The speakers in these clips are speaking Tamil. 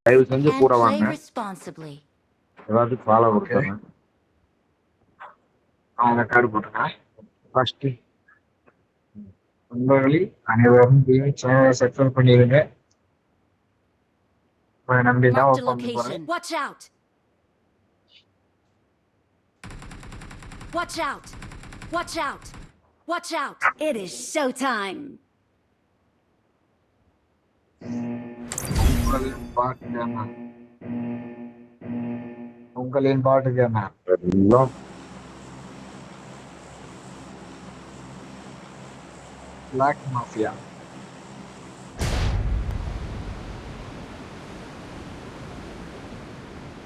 தயவு செஞ்சு And கூட play வாங்க. responsibly. எல்லாத்துக்கும் ஃபாலோ ஓகே கொடுத்துறேன். அவங்க கார்டு போட்டுங்க. ஃபர்ஸ்ட் நண்பர்களே அனைவரும் சேனலை சப்ஸ்கிரைப் பண்ணிடுங்க. உங்களை நம்பி தான் Marked a ஓப்பன் பண்ண போறேன். location. Watch out! Watch out! Watch out! Watch out! It is showtime! உங்களின் பாட்டுக்கு என்ன எல்லாம் பிளாக் மாஃபியா.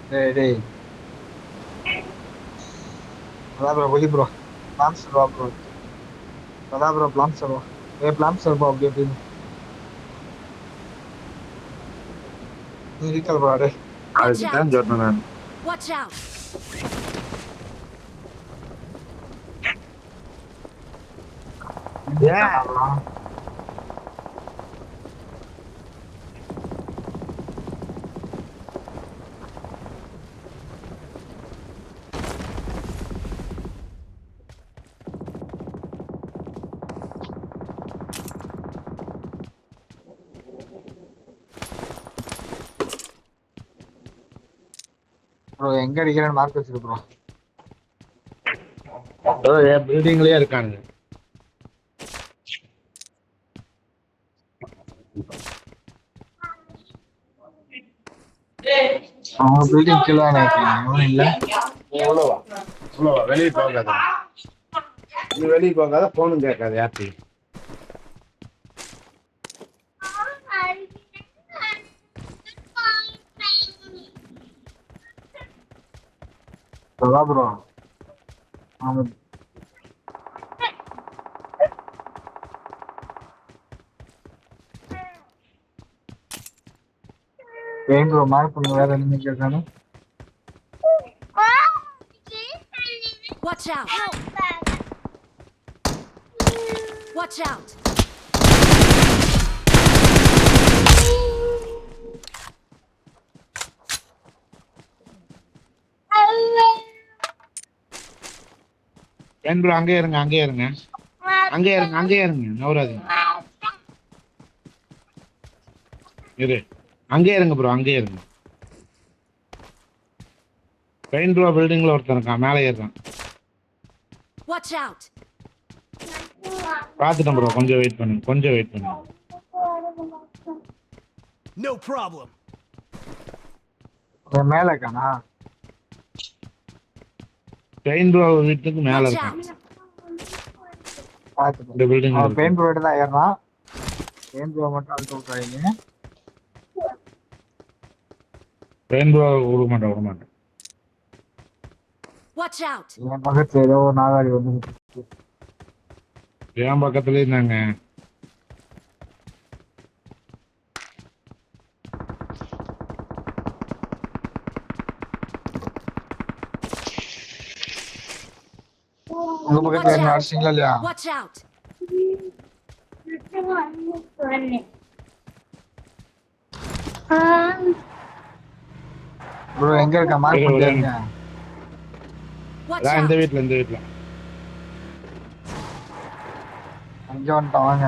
டேய் அதான் ப்ரோ புலி ப்ரோ பிளான் சொல்வா ப்ரோ. அதான் ப்ரோ பிளான் சொல்வா. பிளான் சொல்வா அப்படி அப்படின்னு நீ ரீகால் ப்ரோ. டே அதுக்கு தான் சொன்னேன் நான். Watch out! ப்ரோ எங்க அடிக்கிறேன்னு மார்க் வச்சிருக்கு ப்ரோ. என் பில்டிங்லயே இருக்கானுங்க. அவங்க பில்டிங் கீழே நினைக்கிறேன் இல்ல. உள்ளவா வெளியே போகாத, நீ வெளியே போகாத, போனும் கேட்காது யார்ட்டையும். அதான் ப்ரோ அவங்க ஏன் ப்ரோ மார்க் பண்ண வேற என்ன கேட்கானு. Watch out! Help! Watch out! ஏன் ப்ரோ அங்கே இருங்க, அங்கே இருங்க, அங்கே இருங்க, அங்கே இருங்க, நவராது இரு, அங்கே இருங்க ப்ரோ, அங்கே இருங்க. பெயின் ப்ரோ பில்டிங்ல ஒருத்தன் இருக்கான், மேலே ஏறான். Watch out! பாத்துட்டேன் ப்ரோ, கொஞ்சம் வெயிட் பண்ணுங்க, கொஞ்சம் வெயிட் பண்ணுங்க. No problem. மேல இருக்கானா? பெயின் ப்ரோ வீட்டுக்கு மேல Watch இருக்கான். out! பாத்து இந்த பில்டிங் அவன் பெயின் ப்ரோ தான் ஏறான். பெயின் ப்ரோ மட்டும் அழுத்த விட்டுறாங்க. பெயின் ப்ரோ விட மாட்டேன், விட மாட்டேன். Watch out! என் பக்கத்துல ஏதோ ஒரு நாகாடி வந்து என் பக்கத்துல இருந்தாங்க. உங்க பக்கத்துல என்ன அடிச்சிங்களா இல்லையா? Watch out! ப்ரோ எங்க இருக்க மார்க் பண்ணிருங்க. Watch அதான் இந்த out! வீட்டுல, இந்த வீட்டுல. அங்க வந்துட்டோம் வாங்க.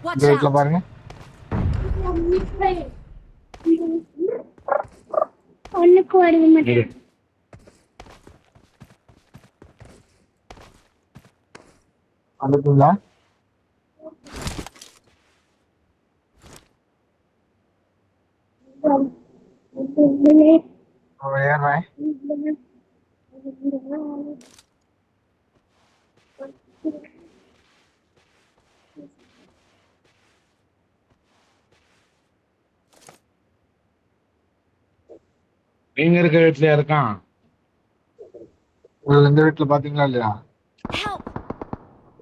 Watch இந்த வீட்டுல out! பாருங்க. ஒண்ணுக்கு வருது இரு. மட்டும் வந்துட்டீங்களா? ஏறேன். நீங்க இருக்க வீட்லயா இருக்கான்? இந்த வீட்டுல பாத்தீங்களா இல்லையா? Help!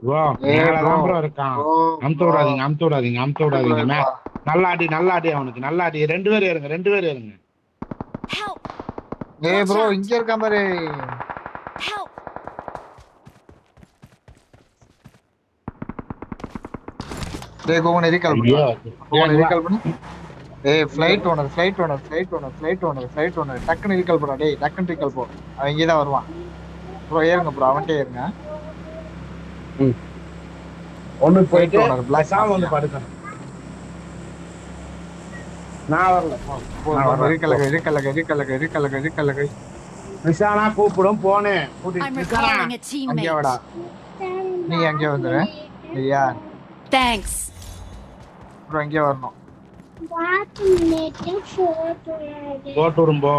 ப்ரோ ஏய் மேலதான் bro. ப்ரோ இருக்கான். bro, அமுத்து bro. விடாதீங்க, அமுத்து விடாதீங்க, அமுத்து விடாதீங்க. bro. நல்லா அடி, நல்லா அடி அவனுக்கு, நல்லா அடி. 2 பேர் ஏறுங்க, 2 பேர் ஏறுங்க. Help! ஏய் Watch ப்ரோ out. இங்க இருக்கான் பாரு. Help! டேய் கோவன் ரீகால் ஐயோ பண்ணு. கோவன் ரீகால் பண்ணு. டேய் ஃளைட் ஓனர் டக்குன்னு ரீகால் பண்ணு. டேய் டக்குன்னு ரீகால் போ. அவன் இங்கே தான் வருவான். ப்ரோ ஏறுங்க ப்ரோ, அவன்கிட்ட ஏறுங்க. ஒண்ணு போயிட்டு Flight owner, black சாம வந்து mask. படுக்கணும். நான் வரல. ரீகால் நிஷானா கூப்பிடும் போனேன். I'm நிஷானா recalling a அங்கே வாடா. teammate. நீ அங்கே வந்துரு. சரியா Thanks. ப்ரோ இங்கே வரணும். போட்டுரும் போ.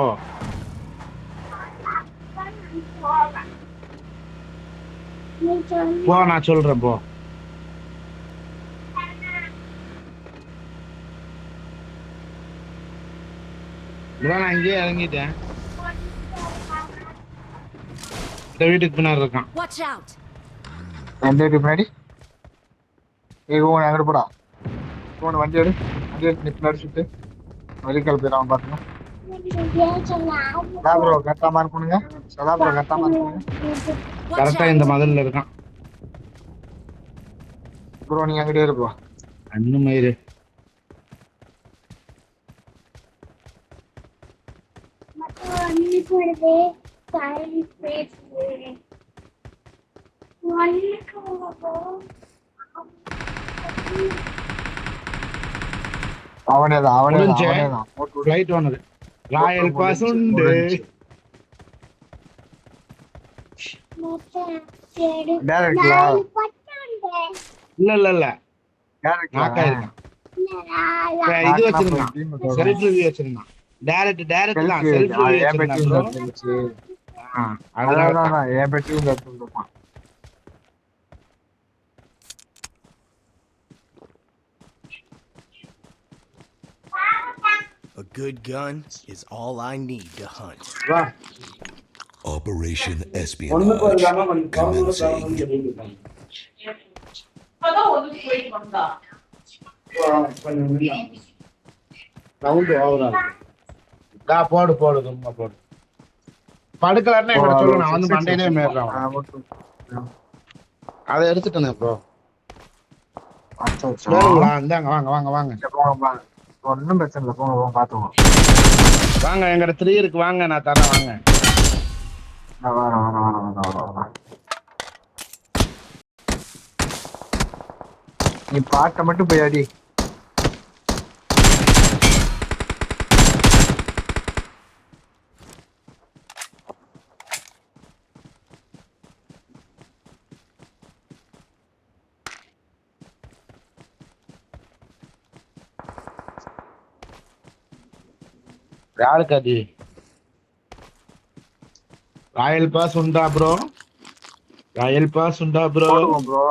போ நான் சொல்றேன் போ. நான் இங்கேயே இறங்கிட்டேன். இந்த வீட்டுக்கு பின்னாடி இருக்கான். Watch out! எந்த வீட்டுக்கு பின்னாடி? கோவன் அங்கிட்டு போடா. கோவன் வண்டி எடு நீ பின்னாடி சுட்டு ரீகால் போயிடாம பாத்துக்கோ. சதா ப்ரோ கரெக்டா மார்க் பண்ணுங்க. Watch கரெக்டா out! இந்த மதில்ல இருக்கான். ப்ரோ நீ அங்கிட்டே இரு ப்ரோ. அண்ணு மயிறு. அவனேதான் முடிஞ்சு. போட்டு ஃளைட் ஓனர் ராயல் பாஸ் உண்டு. டேரக்ட்ல இல்ல நாக்கா இருக்கான். இது வச்சிருந்தான். செல்ஃப் ரிவ்யூ வச்சிருந்தான். டைரக்ட் தான் செல்ஃப் ரிவ்யூ வச்சிருந்தான் bro. அதனால என் பெட்டியும் எடுத்துருப்பான். A good gun is all I need to hunt. வா. Operation ஒண்ணுக்கு Espionage இல்லாம கொஞ்சம் commencing. ரவுண்ட் ஓவரா போடு சும்மா போடு. படுக்கலன்னா என்கிட்ட சொல்லு, நான் வந்து மண்டையிலே மேறேன். அதை எடுத்துட்டேனே ப்ரோ. வேணுங்களா? இந்தாங்க வாங்க. ஒன்னும் பிரச்சனை இல்லை, போங்க பாத்துவோம். வாங்க எங்கிட்ட 3 இருக்கு, வாங்க நான் தரேன் வாங்க. வரேன். நீ பாட்ட மட்டும் போய் அடி. யாருக்கு அது? ராயல் பாஸ் உண்டா ப்ரோ? போட்டுவோம் ப்ரோ,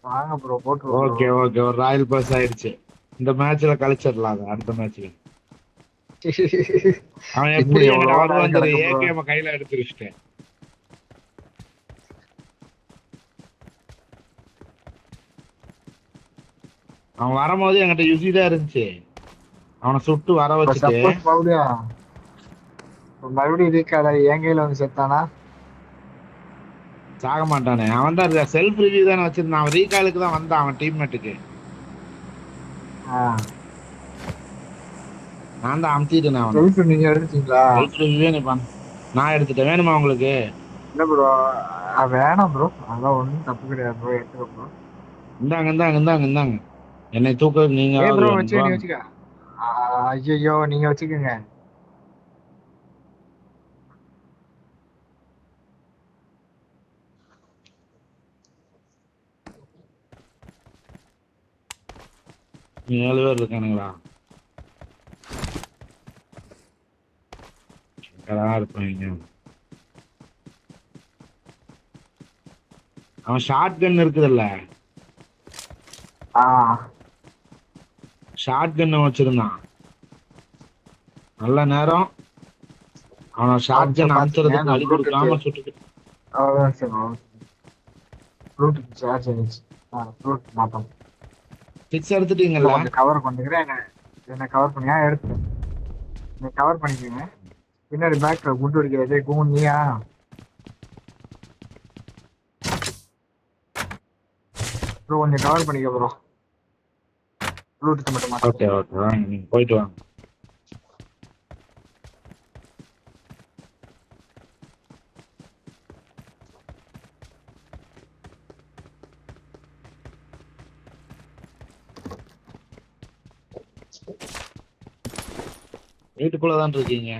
வாங்க ப்ரோ போட்டுருவோம். ஓகே ஒரு ராயல் பாஸ் ஆயிடுச்சு. இந்த மேட்ச்ல கழிச்சிடலாம். அடுத்த மேட்ச்ல அவன் எப்படி என்கிட்ட வருவான் தெரியும். ஏகேஎம் கையில எடுத்து வச்சுட்டேன். அவன் வரும்போது என்கிட்ட யுசிதான் இருந்துச்சு. அவனை சுட்டு வர வச்சுட்டு மறுபடியும் இருக்காத என் கையில வந்து செத்தானா சாக மாட்டானே. அவன் தான் செல்ஃப் ரிவ்யூ தானே வச்சிருந்தான். அவன் ரீகாலுக்கு தான் வந்தான் அவன் டீம்மேட்டுக்கு. நான் தான் அமுத்திட்டேன். அவன் நீங்க எடுத்துட்டீங்களா? செல்ஃப் ரிவ்யூ நான் எடுத்துட்டேன். வேணுமா உங்களுக்கு? இல்ல ப்ரோ வேணாம் ப்ரோ, அதெல்லாம் ஒண்ணும் தப்பு கிடையாது ப்ரோ. எடுத்துக்க ப்ரோ. இந்தாங்க என்னை தூக்க நீங்க ப்ரோ வச்சுக்க. ஐயோ நீங்க வச்சுக்கோங்க. நீ 7 பேர் இருக்கானுங்களா? இருப்பாங்க. அவன் ஷார்ட் கன் இருக்குதுல்ல, ஷார்ட் கன் வச்சிருந்தான். நல்ல நேரம் அவனை ஷார்ட் கன் அனுப்புறதுக்கு அடி கொடுக்காம சுட்டுட்டு. அவ்வளவுதான் சார். ஃப்ரூட் சார்ஜ் ஆயிடுச்சு. ஃப்ரூட் மாத்தம் பிக்ஸ் எடுத்துட்டீங்கல்ல? கவர் பண்ணிக்கிறேன். என்ன கவர் பண்ணியா? எடுத்து நீ கவர் பண்ணிக்கோங்க. பின்னாடி பேக் குண்டு அடிக்கிறது கூனியா? ப்ரோ கொஞ்சம் கவர் பண்ணிக்க ப்ரோ. ப்ளூடூத் மட்டும் மாத்து. ஓகே ஓகே வாங்க நீங்க போயிட்டு வாங்க. வீட்டுக்குள்ளதான் இருக்கீங்க.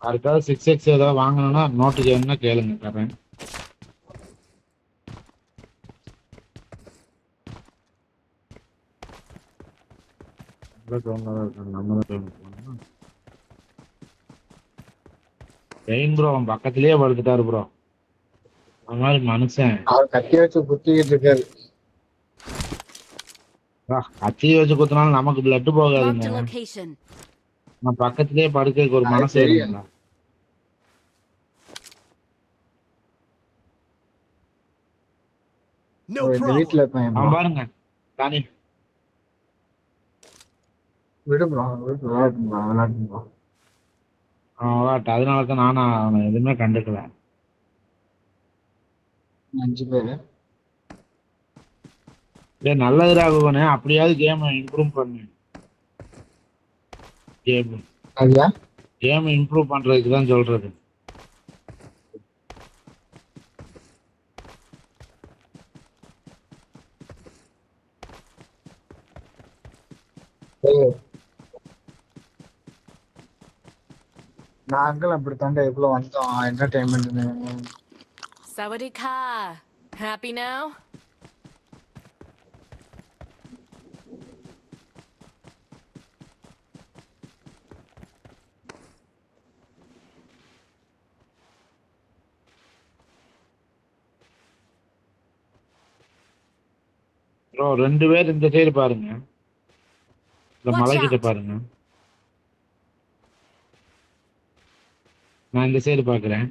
யாருக்காவது 6x ஏதாவது வாங்கணும்னா நோட்டுக்கு வேணும்னா கேளுங்க தரேன். ஜெயின் ப்ரோ அவன் பக்கத்துலயே படுத்துட்டாரு ப்ரோ. அந்த மாதிரி மனுஷன் அவர் கத்தி வச்சு குத்திக்கிட்டு இருக்காரு. கத்தி வச்சு குத்தினாலும் நமக்கு பிளட் Marked போகாதுங்க. a location. நம்ம பக்கத்துலயே படுக்கிறதுக்கு ஒரு அது மனசு தெரியும். வேணுங்களா? No இந்த problem. வீட்டுல இருப்பேன் bro. அவன் பாருங்க தானே விடு ப்ரோ விளையாடுங்க ப்ரோ. அவன் விளாட்டு. அதனாலதான் நானும் அவனை எதுவுமே கண்டுக்கல. 5 பேரு. நல்லதுடா குகனே, அப்படியாவது கேம் இம்ப்ரூவ் பண்ணு. அதுயா கேம் இம்ப்ரூவ் பண்றதுக்கு தான் சொல்றது. நாங்களும் அப்படி தாண்டா எவ்வளோ வந்தோம் என்டர்டைன்மெண்ட்னு. Sawadee-ka. Happy now? ப்ரோ 2 பேர் இந்த சைடு பாருங்க. இந்த Watch மலைக்கிட்ட out. பாருங்க. நான் இந்த சைடு பாக்குறேன்.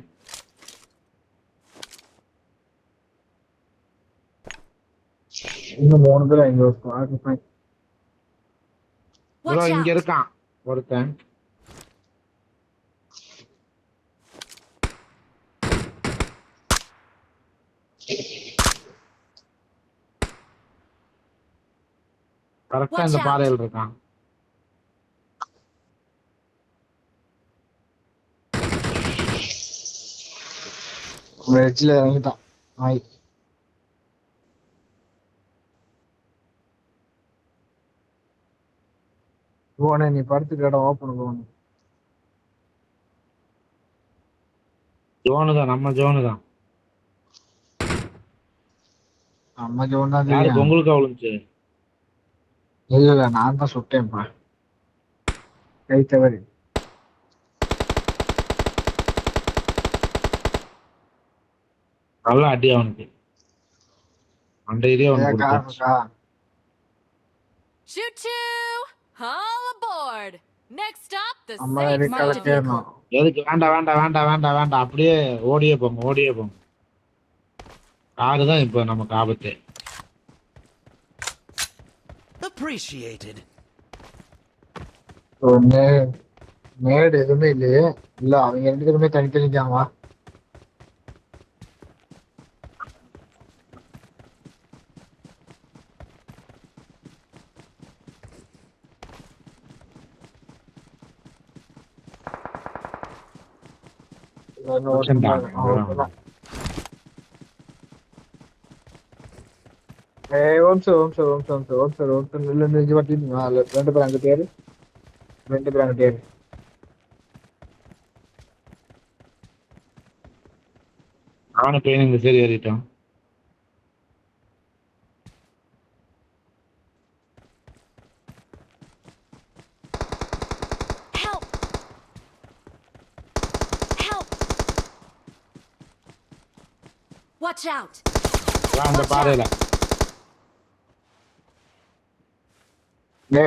இன்னும் 3 பேர் எங்க ஸ்குவாட். ப்ரோ Watch இங்க out. இருக்கான் ஒருத்தன். கரெக்டா Watch இந்த out. பாறையில் இருக்கான். வெஜ்ல இறங்கிட்டான் நாய். போனே நீ படுத்துக்க இடம் ஓப்பன் போகணும். ஜோனு தான், நம்ம ஜோனு தான். நம்ம ஜோன் தான் யாருக்கு தெரியும். உங்களுக்கு அவ்வளோச்சு? இல்ல நான் தான் சுட்டேன்ப்பா கை தவறி. நல்ல அடி அவனுக்கு. அந்த ஏரியா அவனுக்கு கொடுத்தாச்சு. இருக்கா Choo choo! All aboard! Next stop, the நம்ம safe இருக்கால marked a zone. தேடணும். எதுக்கு? வேண்டாம் வேண்டாம் வேண்டாம் வேண்டாம் வேண்டாம். அப்படியே ஓடியே போங்க, ஓடியே போங்க. காரு தான் இப்போ நமக்கு ஆபத்து. Appreciated. ஒண்ணு மேடு எதுவுமே இல்லையே. இல்ல அவங்க 2 பேருமே தனித்தனிக்காமா. நில்லு பட்டி 2 பேர் அங்க தேரு. 2 பேர் அங்க தேரு. அவனை போய் இந்த சரி ஏறிட்டான். Help. Help. Watch out. அந்த பாறையில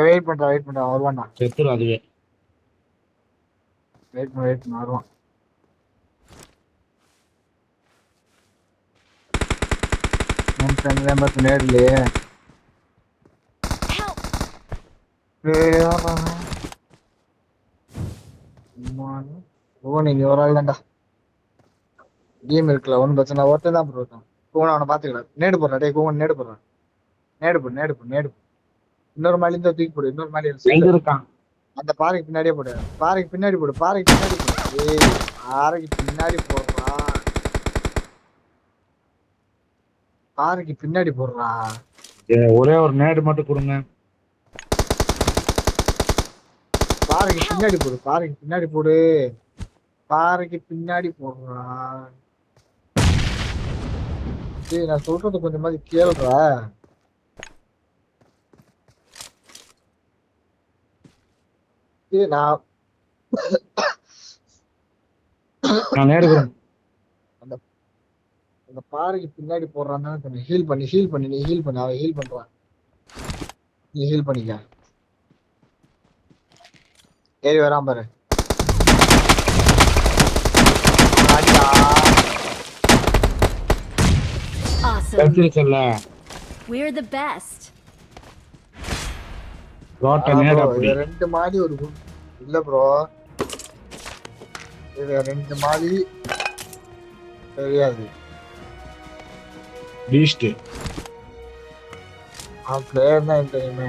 வெயிட் பண்றா வருவான்டா. செத்துரும் அதுவே. வெயிட் பண்ண வருவான். பார்த்து நேர்லையே Help! நீங்க ஒரு ஆள் தான்டா கேம் இருக்குல்ல ஒன்றும் பிரச்சனை ஒருத்தன் தான் ப்ரோ இருக்கான் கோவன் அவனை பார்த்துக்கலாம் நேடு போடுறான் டே கோவன் நேடு போடுறான் நேடு இன்னொரு மாலி தான் தூக்கி போடு இன்னொரு மாலி எங்க இருக்கான்? அந்த பாறைக்கு பின்னாடியே போடு பாறைக்கு பின்னாடி போடு ஏய் பாறைக்கு பின்னாடி போடுறா பாறைக்கு பின்னாடி போடுறா ஒரே ஒரு நேடு மட்டும் கொடுங்க. பாறைக்கு பின்னாடி போடு பாறைக்கு பின்னாடி போடுறா டேய் நான் சொல்றது கொஞ்சம் மாதிரி கேளுடா டேய் நான் நேடு கொடுங்க. அந்த பாறைக்கு பின்னாடி போடுறான்னு கொஞ்சம் ஹீல் பண்ணி நீ ஹீல் பண்ணி அவன் ஹீல் பண்றான் நீ ஹீல் பண்ணிக்க ஏறி வரான் பாரு அடிடா. Awesome. கத்திரிச்சல்ல We're the best. ரோட்ட ஆ நேடு bro, அப்படி. இது 2 மாடி ஒரு இல்ல ப்ரோ இது 2 மாடி தெரியாது பீஸ்ட். பிளேயர் தான் தெரியுமே